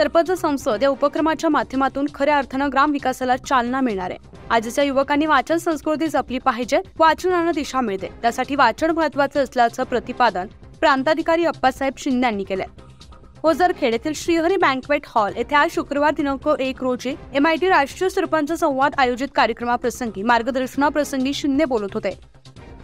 सरपंच संसद या उपक्रमाच्या माध्यमातून खऱ्या अर्थानं ग्राम विकासाला चालना मिळणार आहे। आजच्या युवकांनी वाचन संस्कृती जपली पाहिजे, वाचनानं दिशा मिळते, त्यासाठी वाचन महत्त्वाचं असल्याचं प्रतिपादन प्रांताधिकारी अप्पासाहेब शिंदे यांनी केलंय। ओझरखेड येथील श्रीहरी बँक्वेट हॉल येथे आज शुक्रवार दिनांक 1 रोजी MIT राष्ट्रीय सरपंच संवाद आयोजित कार्यक्रमाप्रसंगी मार्गदर्शनाप्रसंगी शिंदे बोलत होते।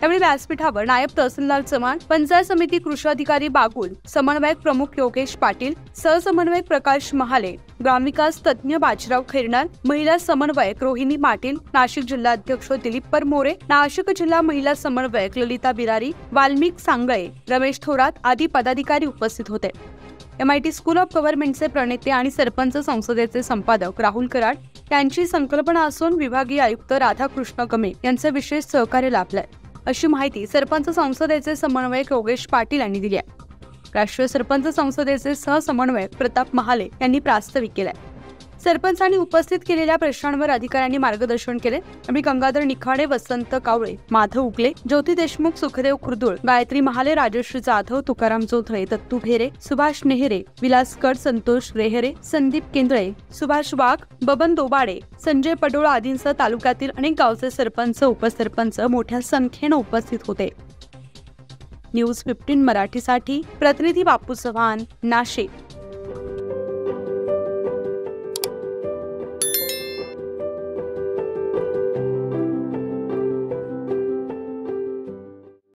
त्यावेळी व्यासपीठावर नायब तहसीलदार चव्हाण, पंचायत समिती कृषी अधिकारी बागुल, समन्वयक प्रमुख योगेश पाटील, सहसमन्वयक प्रकाश महाले, ग्रामविकास तज्ज्ञ बाजीराव खैरनार, महिला समन्वयक रोहिणी पाटील, नाशिक जिल्हा अध्यक्ष दिलीप परमोरे, नाशिक जिल्हा महिला समन्वयक ललिता बिरारी, वाल्मिक सांगळे, रमेश थोरात आदी पदाधिकारी उपस्थित होते। MIT स्कूल ऑफ गव्हर्नमेंटचे प्रणेते आणि सरपंच संसदेचे संपादक राहुल कराड यांची संकल्पना असून विभागीय आयुक्त राधाकृष्ण गमे यांचे विशेष सहकार्य लाभलंय, अशी माहिती सरपंच संसदेचे समन्वयक योगेश पाटील यांनी दिली आहे। राष्ट्रीय सरपंच संसदेचे सहसमन्वयक प्रताप महाले यांनी प्रास्ताविक केलंय। सरपंचांनी उपस्थित केलेल्या प्रश्नांवर अधिकाऱ्यांनी मार्गदर्शन केले। यावेळी गंगाधर निखाडे, वसंत कावळे, माधव उगले, ज्योती देशमुख, सुखदेव खुर्दुळ, गायत्री महाले, राजेश जाधव, तुकाराम जोधळे, दत्तू घेरे, सुभाष नेहरे, विलास कड, संतोष रेहरे, संदीप केंद्रे, सुभाष वाघ, बबन दोबाडे, संजय पडोळा आदींसह तालुक्यातील अनेक गावचे सरपंच, उपसरपंच मोठ्या संख्येने उपस्थित होते। न्यूज 15 मराठीसाठी प्रतिनिधी बापू चव्हाण, नाशिक।